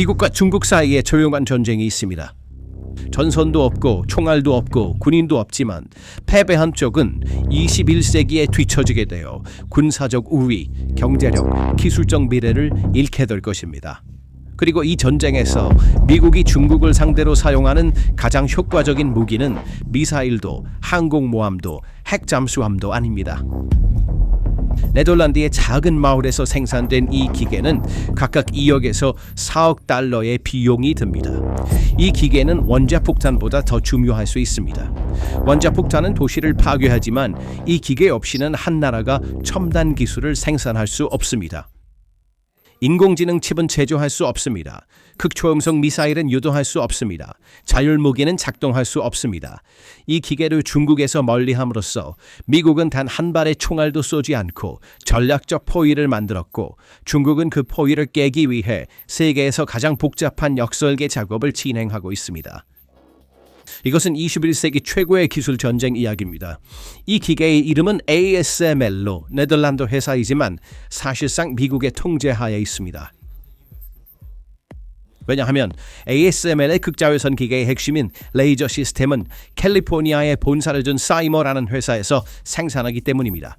미국과 중국 사이에 조용한 전쟁이 있습니다. 전선도 없고 총알도 없고 군인도 없지만 패배한 쪽은 21세기에 뒤처지게 되어 군사적 우위, 경제력, 기술적 미래를 잃게 될 것입니다. 그리고 이 전쟁에서 미국이 중국을 상대로 사용하는 가장 효과적인 무기는 미사일도 항공모함도 핵잠수함도 아닙니다. 네덜란드의 작은 마을에서 생산된 이 기계는 각각 2억에서 4억 달러의 비용이 듭니다. 이 기계는 원자폭탄보다 더 중요할 수 있습니다. 원자폭탄은 도시를 파괴하지만 이 기계 없이는 한 나라가 첨단 기술을 생산할 수 없습니다. 인공지능 칩은 제조할 수 없습니다. 극초음속 미사일은 유도할 수 없습니다. 자율무기는 작동할 수 없습니다. 이 기계를 중국에서 멀리함으로써 미국은 단 한 발의 총알도 쏘지 않고 전략적 포위를 만들었고 중국은 그 포위를 깨기 위해 세계에서 가장 복잡한 역설계 작업을 진행하고 있습니다. 이것은 21세기 최고의 기술 전쟁 이야기입니다. 이 기계의 이름은 ASML로 네덜란드 회사이지만 사실상 미국의 통제하에 있습니다. 왜냐하면 ASML의 극자외선 기계의 핵심인 레이저 시스템은 캘리포니아에 본사를 둔 사이머라는 회사에서 생산하기 때문입니다.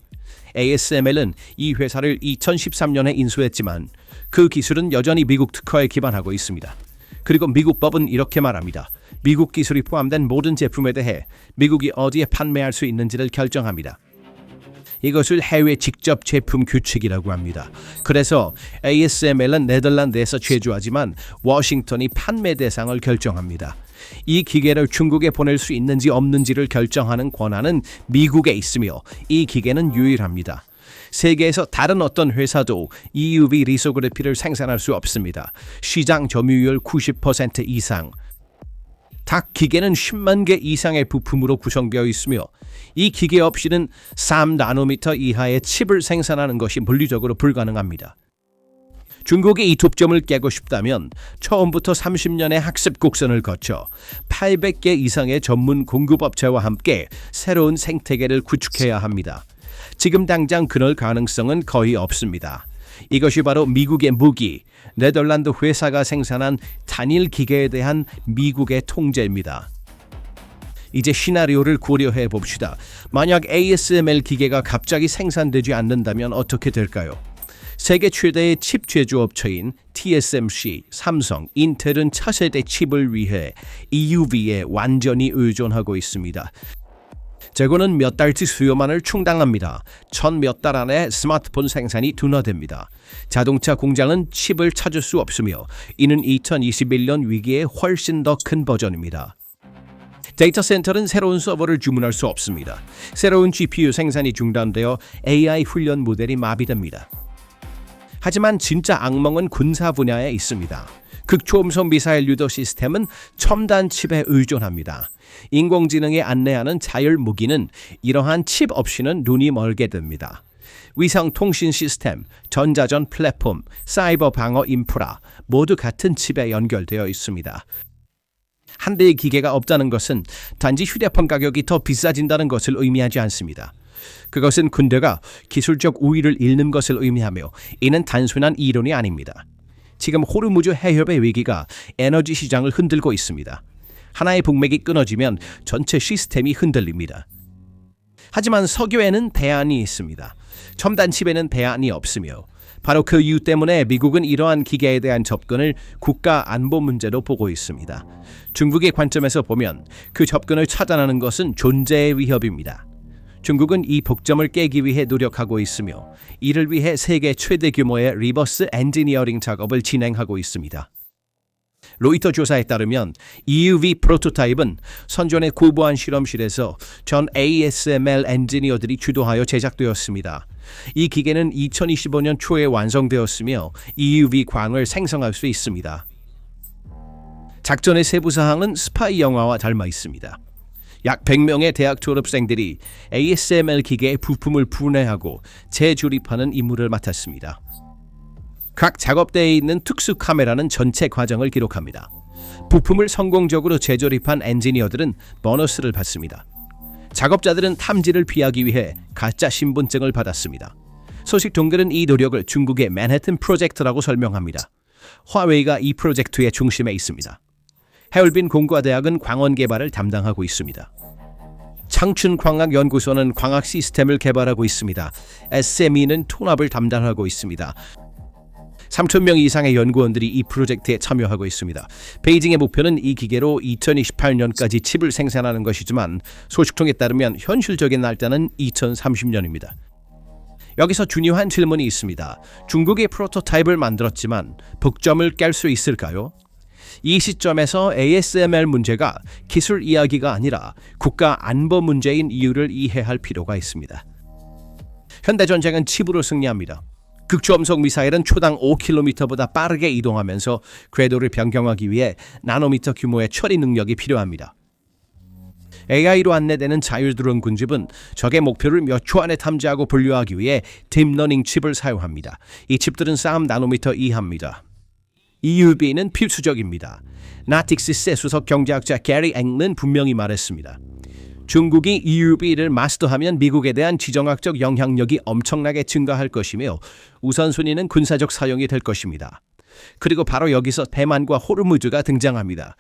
ASML은 이 회사를 2013년에 인수했지만 그 기술은 여전히 미국 특허에 기반하고 있습니다. 그리고 미국 법은 이렇게 말합니다. 미국 기술이 포함된 모든 제품에 대해 미국이 어디에 판매할 수 있는지를 결정합니다. 이것을 해외 직접 제품 규칙이라고 합니다. 그래서 ASML은 네덜란드에서 제조하지만 워싱턴이 판매 대상을 결정합니다. 이 기계를 중국에 보낼 수 있는지 없는지를 결정하는 권한은 미국에 있으며 이 기계는 유일합니다. 세계에서 다른 어떤 회사도 EUV 리소그래피를 생산할 수 없습니다. 시장 점유율 90% 이상. 각 기계는 10만 개 이상의 부품으로 구성되어 있으며 이 기계 없이는 3나노미터 이하의 칩을 생산하는 것이 물리적으로 불가능합니다. 중국이 이 독점을 깨고 싶다면 처음부터 30년의 학습 곡선을 거쳐 800개 이상의 전문 공급업체와 함께 새로운 생태계를 구축해야 합니다. 지금 당장 그럴 가능성은 거의 없습니다. 이것이 바로 미국의 무기, 네덜란드 회사가 생산한 단일 기계에 대한 미국의 통제입니다. 이제 시나리오를 고려해 봅시다. 만약 ASML 기계가 갑자기 생산되지 않는다면 어떻게 될까요? 세계 최대의 칩 제조업체인 TSMC, 삼성, 인텔은 차세대 칩을 위해 EUV에 완전히 의존하고 있습니다. 재고는 몇 달치 수요만을 충당합니다. 몇 달 안에 스마트폰 생산이 둔화됩니다. 자동차 공장은 칩을 찾을 수 없으며 이는 2021년 위기의 훨씬 더 큰 버전입니다. 데이터 센터는 새로운 서버를 주문할 수 없습니다. 새로운 GPU 생산이 중단되어 AI 훈련 모델이 마비됩니다. 하지만 진짜 악몽은 군사 분야에 있습니다. 극초음속 미사일 유도 시스템은 첨단 칩에 의존합니다. 인공지능에 안내하는 자율 무기는 이러한 칩 없이는 눈이 멀게 됩니다. 위성 통신 시스템, 전자전 플랫폼, 사이버 방어 인프라 모두 같은 칩에 연결되어 있습니다. 한 대의 기계가 없다는 것은 단지 휴대폰 가격이 더 비싸진다는 것을 의미하지 않습니다. 그것은 군대가 기술적 우위를 잃는 것을 의미하며 이는 단순한 이론이 아닙니다. 지금 호르무즈 해협의 위기가 에너지 시장을 흔들고 있습니다. 하나의 북맥이 끊어지면 전체 시스템이 흔들립니다. 하지만 석유에는 대안이 있습니다. 첨단 칩에는 대안이 없으며 바로 그 이유 때문에 미국은 이러한 기계에 대한 접근을 국가 안보 문제로 보고 있습니다. 중국의 관점에서 보면 그 접근을 차단하는 것은 존재의 위협입니다. 중국은 이 복점을 깨기 위해 노력하고 있으며 이를 위해 세계 최대 규모의 리버스 엔지니어링 작업을 진행하고 있습니다. 로이터 조사에 따르면 EUV 프로토타입은 선전의 고보안 실험실에서 전 ASML 엔지니어들이 주도하여 제작되었습니다. 이 기계는 2025년 초에 완성되었으며 EUV 광을 생성할 수 있습니다. 작전의 세부 사항은 스파이 영화와 닮아 있습니다. 약 100명의 대학 졸업생들이 ASML 기계의 부품을 분해하고 재조립하는 임무를 맡았습니다. 각 작업대에 있는 특수 카메라는 전체 과정을 기록합니다. 부품을 성공적으로 재조립한 엔지니어들은 보너스를 받습니다. 작업자들은 탐지를 피하기 위해 가짜 신분증을 받았습니다. 소식 통계는 이 노력을 중국의 맨해튼 프로젝트라고 설명합니다. 화웨이가 이 프로젝트의 중심에 있습니다. 해얼빈 공과대학은 광원 개발을 담당하고 있습니다. 창춘광학연구소는 광학 시스템을 개발하고 있습니다. SME는 통합을 담당하고 있습니다. 3,000명 이상의 연구원들이 이 프로젝트에 참여하고 있습니다. 베이징의 목표는 이 기계로 2028년까지 칩을 생산하는 것이지만 소식통에 따르면 현실적인 날짜는 2030년입니다. 여기서 중요한 질문이 있습니다. 중국이 프로토타입을 만들었지만 북점을 깰 수 있을까요? 이 시점에서 ASML 문제가 기술 이야기가 아니라 국가 안보 문제인 이유를 이해할 필요가 있습니다. 현대전쟁은 칩으로 승리합니다. 극초음속 미사일은 초당 5km보다 빠르게 이동하면서 궤도를 변경하기 위해 나노미터 규모의 처리 능력이 필요합니다. AI로 안내되는 자율드론 군집은 적의 목표를 몇 초 안에 탐지하고 분류하기 위해 딥러닝 칩을 사용합니다. 이 칩들은 3나노미터 이하입니다. EUV는 필수적입니다. 나틱시스의 수석 경제학자 게리 앵는 분명히 말했습니다. 중국이 EUV를 마스터하면 미국에 대한 지정학적 영향력이 엄청나게 증가할 것이며 우선순위는 군사적 사용이 될 것입니다. 그리고 바로 여기서 대만과 호르무즈가 등장합니다.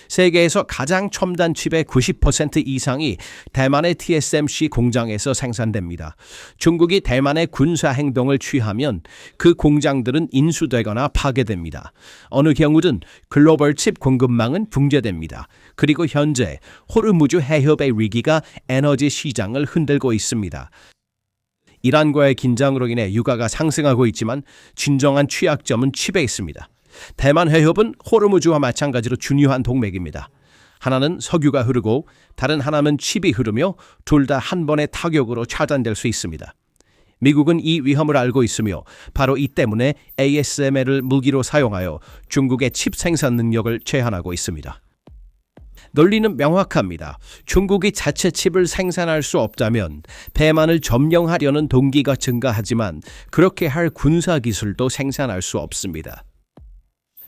세계에서 가장 첨단 칩의 90% 이상이 대만의 TSMC 공장에서 생산됩니다. 중국이 대만의 군사 행동을 취하면 그 공장들은 인수되거나 파괴됩니다. 어느 경우든 글로벌 칩 공급망은 붕괴됩니다. 그리고 현재 호르무즈 해협의 위기가 에너지 시장을 흔들고 있습니다. 이란과의 긴장으로 인해 유가가 상승하고 있지만 진정한 취약점은 칩에 있습니다. 대만 해협은 호르무즈와 마찬가지로 중요한 동맥입니다. 하나는 석유가 흐르고 다른 하나는 칩이 흐르며 둘 다 한 번의 타격으로 차단될 수 있습니다. 미국은 이 위험을 알고 있으며 바로 이 때문에 ASML을 무기로 사용하여 중국의 칩 생산 능력을 제한하고 있습니다. 논리는 명확합니다. 중국이 자체 칩을 생산할 수 없다면 대만을 점령하려는 동기가 증가하지만 그렇게 할 군사기술도 생산할 수 없습니다.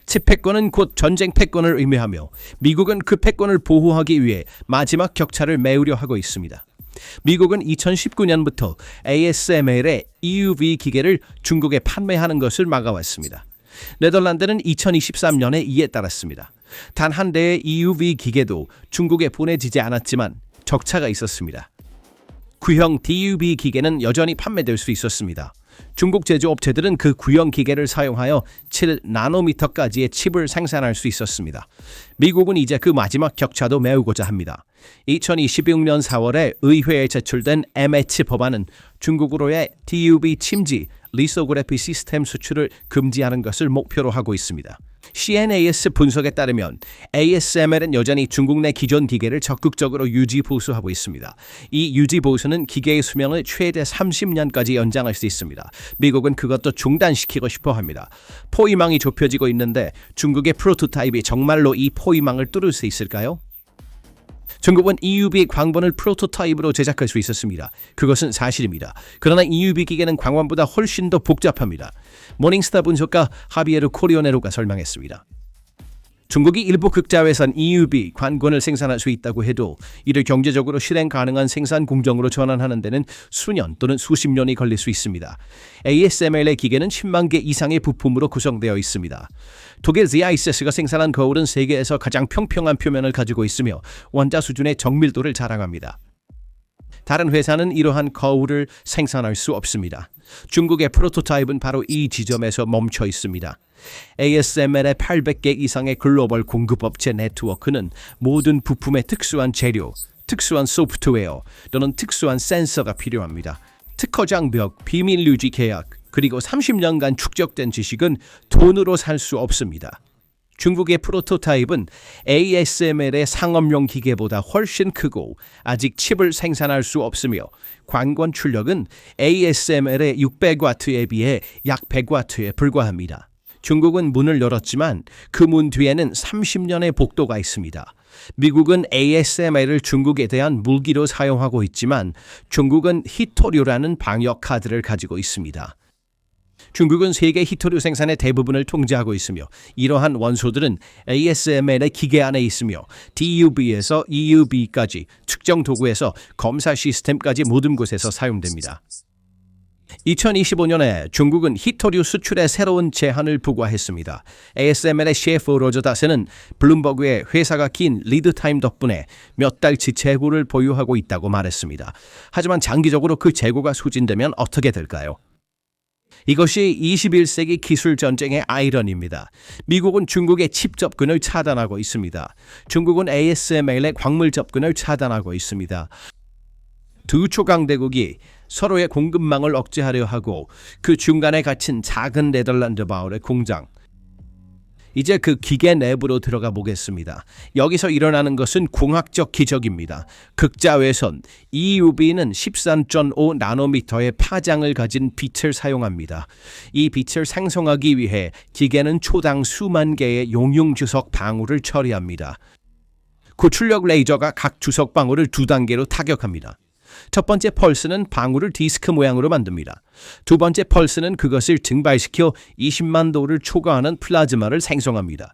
칩 패권은 곧 전쟁 패권을 의미하며 미국은 그 패권을 보호하기 위해 마지막 격차를 메우려 하고 있습니다. 미국은 2019년부터 ASML의 EUV 기계를 중국에 판매하는 것을 막아왔습니다. 네덜란드는 2023년에 이에 따랐습니다. 단 한 대의 EUV 기계도 중국에 보내지지 않았지만 적차가 있었습니다. 구형 DUV 기계는 여전히 판매될 수 있었습니다. 중국 제조업체들은 그 구형 기계를 사용하여 7나노미터까지의 칩을 생산할 수 있었습니다. 미국은 이제 그 마지막 격차도 메우고자 합니다. 2026년 4월에 의회에 제출된 MH 법안은 중국으로의 DUV 침지, 리소그래피 시스템 수출을 금지하는 것을 목표로 하고 있습니다. CNAS 분석에 따르면 ASML은 여전히 중국 내 기존 기계를 적극적으로 유지 보수하고 있습니다. 이 유지 보수는 기계의 수명을 최대 30년까지 연장할 수 있습니다. 미국은 그것도 중단시키고 싶어 합니다. 포위망이 좁혀지고 있는데 중국의 프로토타입이 정말로 이 포위망을 뚫을 수 있을까요? 중국은 EUV 광번을 프로토타입으로 제작할 수 있었습니다. 그것은 사실입니다. 그러나 EUV 기계는 광번보다 훨씬 더 복잡합니다. 모닝스타 분석가 하비에르 코리오네로가 설명했습니다. 중국이 일부 극자회선 EUV 관건을 생산할 수 있다고 해도 이를 경제적으로 실행 가능한 생산 공정으로 전환하는 데는 수년 또는 수십 년이 걸릴 수 있습니다. ASML의 기계는 10만 개 이상의 부품으로 구성되어 있습니다. 독일 ZISS가 생산한 거울은 세계에서 가장 평평한 표면을 가지고 있으며 원자 수준의 정밀도를 자랑합니다. 다른 회사는 이러한 거울을 생산할 수 없습니다. 중국의 프로토타입은 바로 이 지점에서 멈춰 있습니다. ASML의 800개 이상의 글로벌 공급업체 네트워크는 모든 부품의 특수한 재료, 특수한 소프트웨어 또는 특수한 센서가 필요합니다. 특허 장벽, 비밀 유지 계약, 그리고 30년간 축적된 지식은 돈으로 살 수 없습니다. 중국의 프로토타입은 ASML의 상업용 기계보다 훨씬 크고 아직 칩을 생산할 수 없으며 광권 출력은 ASML의 600W에 비해 약 100W에 불과합니다. 중국은 문을 열었지만 그 문 뒤에는 30년의 복도가 있습니다. 미국은 ASML을 중국에 대한 무기로 사용하고 있지만 중국은 히토류라는 방역 카드를 가지고 있습니다. 중국은 세계 히토류 생산의 대부분을 통제하고 있으며 이러한 원소들은 ASML의 기계 안에 있으며 DUV에서 EUV까지 측정 도구에서 검사 시스템까지 모든 곳에서 사용됩니다. 2025년에 중국은 히토류 수출에 새로운 제한을 부과했습니다. ASML의 셰프 로저 다세는 블룸버그의 회사가 긴 리드타임 덕분에 몇 달치 재고를 보유하고 있다고 말했습니다. 하지만 장기적으로 그 재고가 소진되면 어떻게 될까요? 이것이 21세기 기술 전쟁의 아이러니입니다. 미국은 중국의 칩 접근을 차단하고 있습니다. 중국은 ASML의 광물 접근을 차단하고 있습니다. 두 초강대국이 서로의 공급망을 억제하려 하고 그 중간에 갇힌 작은 네덜란드 바울의 공장. 이제 그 기계 내부로 들어가 보겠습니다. 여기서 일어나는 것은 공학적 기적입니다. 극자외선 EUV는 13.5 나노미터의 파장을 가진 빛을 사용합니다. 이 빛을 생성하기 위해 기계는 초당 수만 개의 용융주석 방울을 처리합니다. 고출력 레이저가 각 주석 방울을 두 단계로 타격합니다. 첫 번째 펄스는 방울을 디스크 모양으로 만듭니다. 두 번째 펄스는 그것을 증발시켜 20만 도를 초과하는 플라즈마를 생성합니다.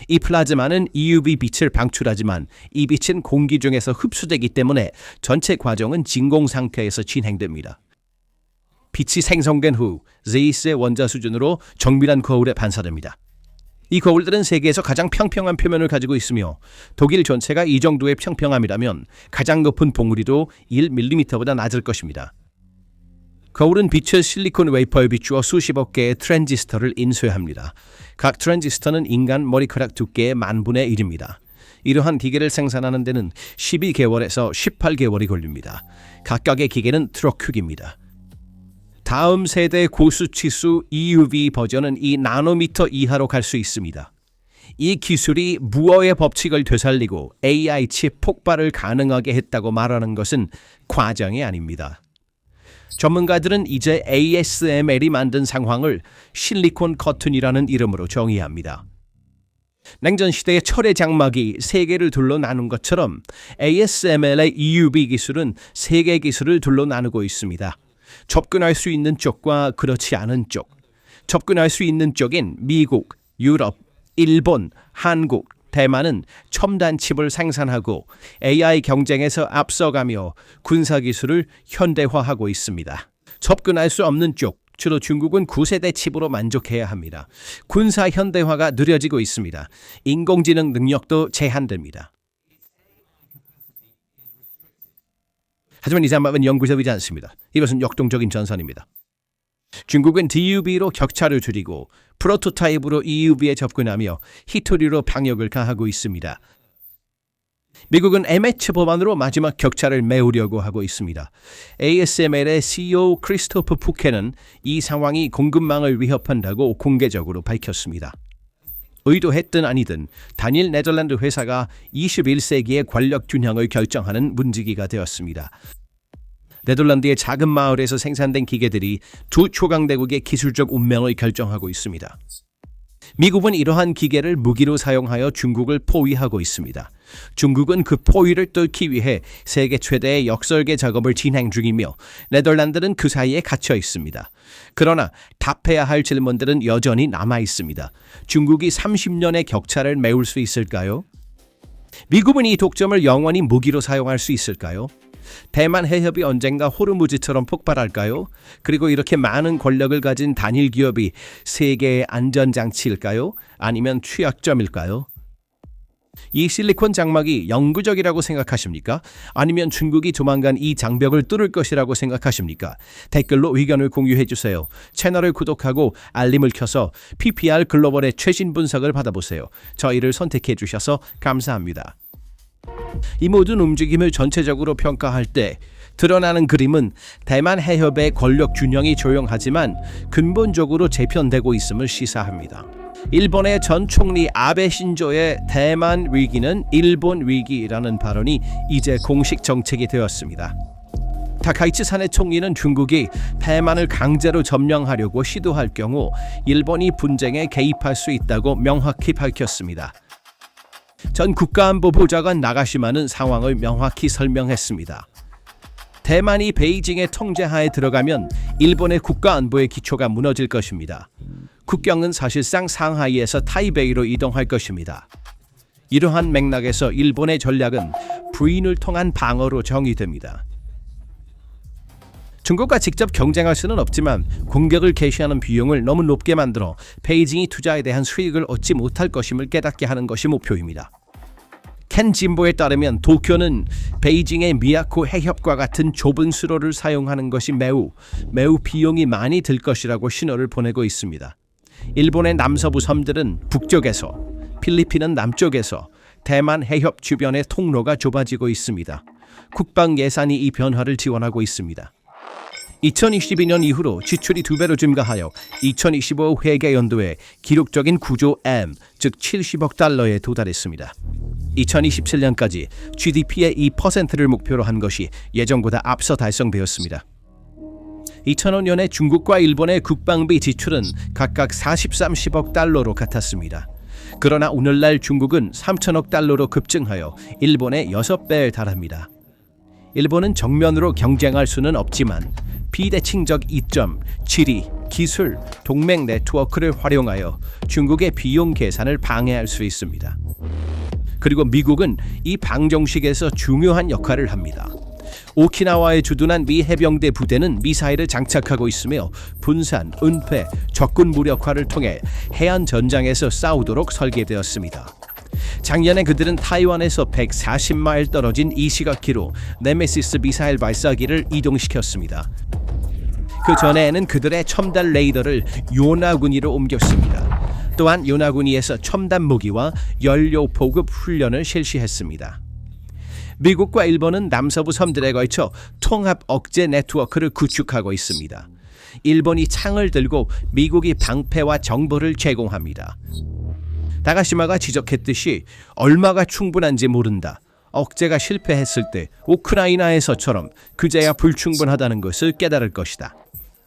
이 플라즈마는 EUV 빛을 방출하지만 이 빛은 공기 중에서 흡수되기 때문에 전체 과정은 진공 상태에서 진행됩니다. 빛이 생성된 후 제이스의 원자 수준으로 정밀한 거울에 반사됩니다. 이 거울들은 세계에서 가장 평평한 표면을 가지고 있으며 독일 전체가 이 정도의 평평함이라면 가장 높은 봉우리도 1mm보다 낮을 것입니다. 거울은 빛을 실리콘 웨이퍼에 비추어 수십억 개의 트랜지스터를 인쇄합니다. 각 트랜지스터는 인간 머리카락 두께의 10,000분의 1입니다. 이러한 기계를 생산하는 데는 12개월에서 18개월이 걸립니다. 각각의 기계는 트럭 크기입니다. 다음 세대 고수치수 EUV 버전은 이 나노미터 이하로 갈 수 있습니다. 이 기술이 무어의 법칙을 되살리고 AI 칩 폭발을 가능하게 했다고 말하는 것은 과정이 아닙니다. 전문가들은 이제 ASML이 만든 상황을 실리콘 커튼이라는 이름으로 정의합니다. 냉전 시대의 철의 장막이 세계를 둘러 나눈 것처럼 ASML의 EUV 기술은 세계 기술을 둘러 나누고 있습니다. 접근할 수 있는 쪽과 그렇지 않은 쪽. 접근할 수 있는 쪽인 미국, 유럽, 일본, 한국, 대만은 첨단 칩을 생산하고 AI 경쟁에서 앞서가며 군사기술을 현대화하고 있습니다. 접근할 수 없는 쪽, 주로 중국은 9세대 칩으로 만족해야 합니다. 군사 현대화가 느려지고 있습니다. 인공지능 능력도 제한됩니다. 하지만 이 상황은 영구적이지 않습니다. 이것은 역동적인 전선입니다. 중국은 DUV로 격차를 줄이고 프로토타입으로 EUV에 접근하며 히토류로 방역을 가하고 있습니다. 미국은 MH 법안으로 마지막 격차를 메우려고 하고 있습니다. ASML의 CEO 크리스토프 푸케는 이 상황이 공급망을 위협한다고 공개적으로 밝혔습니다. 의도했든 아니든 단일 네덜란드 회사가 21세기의 권력 균형을 결정하는 문지기가 되었습니다. 네덜란드의 작은 마을에서 생산된 기계들이 두 초강대국의 기술적 운명을 결정하고 있습니다. 미국은 이러한 기계를 무기로 사용하여 중국을 포위하고 있습니다. 중국은 그 포위를 뚫기 위해 세계 최대의 역설계 작업을 진행 중이며 네덜란드는 그 사이에 갇혀 있습니다. 그러나 답해야 할 질문들은 여전히 남아 있습니다. 중국이 30년의 격차를 메울 수 있을까요? 미국은 이 독점을 영원히 무기로 사용할 수 있을까요? 대만 해협이 언젠가 호르무즈처럼 폭발할까요? 그리고 이렇게 많은 권력을 가진 단일 기업이 세계의 안전장치일까요? 아니면 취약점일까요? 이 실리콘 장막이 영구적이라고 생각하십니까? 아니면 중국이 조만간 이 장벽을 뚫을 것이라고 생각하십니까? 댓글로 의견을 공유해 주세요. 채널을 구독하고 알림을 켜서 PPR 글로벌의 최신 분석을 받아보세요. 저희를 선택해 주셔서 감사합니다. 이 모든 움직임을 전체적으로 평가할 때 드러나는 그림은 대만 해협의 권력 균형이 조용하지만 근본적으로 재편되고 있음을 시사합니다. 일본의 전 총리 아베 신조의 대만 위기는 일본 위기라는 발언이 이제 공식 정책이 되었습니다. 타카이치 사네 총리는 중국이 대만을 강제로 점령하려고 시도할 경우 일본이 분쟁에 개입할 수 있다고 명확히 밝혔습니다. 전 국가안보보좌관 나가시마는 상황을 명확히 설명했습니다. 대만이 베이징의 통제하에 들어가면 일본의 국가안보의 기초가 무너질 것입니다. 국경은 사실상 상하이에서 타이베이로 이동할 것입니다. 이러한 맥락에서 일본의 전략은 부인을 통한 방어로 정의됩니다. 중국과 직접 경쟁할 수는 없지만 공격을 개시하는 비용을 너무 높게 만들어 베이징이 투자에 대한 수익을 얻지 못할 것임을 깨닫게 하는 것이 목표입니다. 켄 진보에 따르면 도쿄는 베이징의 미야코 해협과 같은 좁은 수로를 사용하는 것이 매우 비용이 많이 들 것이라고 신호를 보내고 있습니다. 일본의 남서부 섬들은 북쪽에서, 필리핀은 남쪽에서 대만 해협 주변의 통로가 좁아지고 있습니다. 국방 예산이 이 변화를 지원하고 있습니다. 2022년 이후로 지출이 2배로 증가하여 2025 회계 연도에 기록적인 9조 M, 즉 70억 달러에 도달했습니다. 2027년까지 GDP의 2%를 목표로 한 것이 예정보다 앞서 달성되었습니다. 2005년에 중국과 일본의 국방비 지출은 각각 30억 달러로 같았습니다. 그러나 오늘날 중국은 3천억 달러로 급증하여 일본의 6배에 달합니다. 일본은 정면으로 경쟁할 수는 없지만 비대칭적 이점, 지리, 기술, 동맹 네트워크를 활용하여 중국의 비용 계산을 방해할 수 있습니다. 그리고 미국은 이 방정식에서 중요한 역할을 합니다. 오키나와에 주둔한 미 해병대 부대는 미사일을 장착하고 있으며 분산, 은폐, 적군 무력화를 통해 해안 전장에서 싸우도록 설계되었습니다. 작년에 그들은 타이완에서 140마일 떨어진 이시가키로 네메시스 미사일 발사기를 이동시켰습니다. 그 전에는 그들의 첨단 레이더를 요나구니로 옮겼습니다. 또한 요나구니에서 첨단 무기와 연료 보급 훈련을 실시했습니다. 미국과 일본은 남서부 섬들에 걸쳐 통합 억제 네트워크를 구축하고 있습니다. 일본이 창을 들고 미국이 방패와 정보를 제공합니다. 나가시마가 지적했듯이 얼마가 충분한지 모른다. 억제가 실패했을 때 우크라이나에서처럼 그제야 불충분하다는 것을 깨달을 것이다.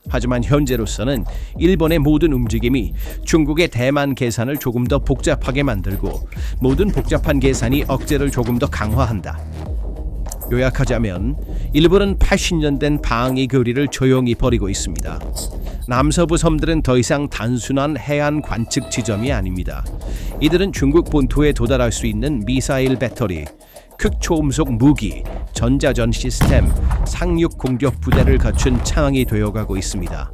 하지만 현재로서는 일본의 모든 움직임이 중국의 대만 계산을 조금 더 복잡하게 만들고 모든 복잡한 계산이 억제를 조금 더 강화한다. 요약하자면 일본은 80년 된 방위 거리를 조용히 버리고 있습니다. 남서부 섬들은 더 이상 단순한 해안 관측 지점이 아닙니다. 이들은 중국 본토에 도달할 수 있는 미사일 배터리, 극초음속 무기, 전자전 시스템, 상륙 공격 부대를 갖춘 창이 되어가고 있습니다.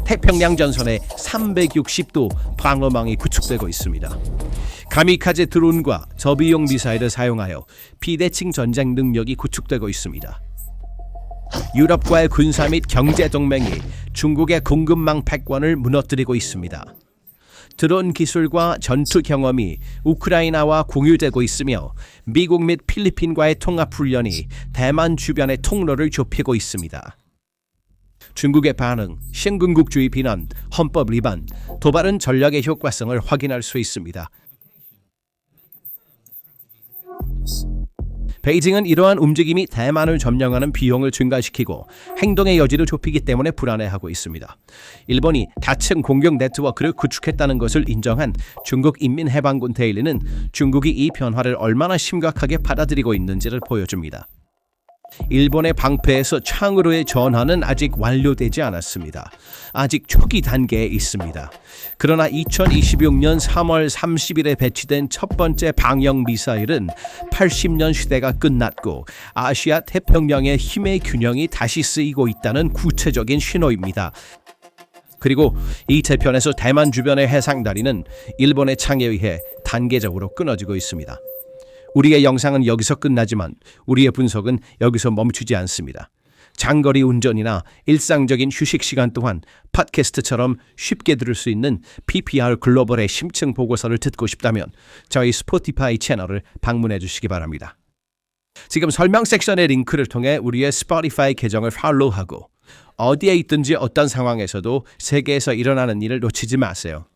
태평양 전선에 360도 방어망이 구축되고 있습니다. 가미카제 드론과 저비용 미사일을 사용하여 비대칭 전쟁 능력이 구축되고 있습니다. 유럽과의 군사 및 경제 동맹이 중국의 공급망 패권을 무너뜨리고 있습니다. 드론 기술과 전투 경험이 우크라이나와 공유되고 있으며 미국 및 필리핀과의 통합훈련이 대만 주변의 통로를 좁히고 있습니다. 중국의 반응, 신군국주의 비난, 헌법 위반, 도발은 전략의 효과성을 확인할 수 있습니다. 베이징은 이러한 움직임이 대만을 점령하는 비용을 증가시키고 행동의 여지를 좁히기 때문에 불안해하고 있습니다. 일본이 다층 공격 네트워크를 구축했다는 것을 인정한 중국 인민해방군 데일리는 중국이 이 변화를 얼마나 심각하게 받아들이고 있는지를 보여줍니다. 일본의 방패에서 창으로의 전환은 아직 완료되지 않았습니다. 아직 초기 단계에 있습니다. 그러나 2026년 3월 30일에 배치된 첫 번째 방영 미사일은 80년 시대가 끝났고 아시아 태평양의 힘의 균형이 다시 쓰이고 있다는 구체적인 신호입니다. 그리고 이 재편에서 대만 주변의 해상다리는 일본의 창에 의해 단계적으로 끊어지고 있습니다. 우리의 영상은 여기서 끝나지만 우리의 분석은 여기서 멈추지 않습니다. 장거리 운전이나 일상적인 휴식 시간 동안 팟캐스트처럼 쉽게 들을 수 있는 PPR 글로벌의 심층 보고서를 듣고 싶다면 저희 스포티파이 채널을 방문해 주시기 바랍니다. 지금 설명 섹션의 링크를 통해 우리의 스포티파이 계정을 팔로우하고 어디에 있든지 어떤 상황에서도 세계에서 일어나는 일을 놓치지 마세요.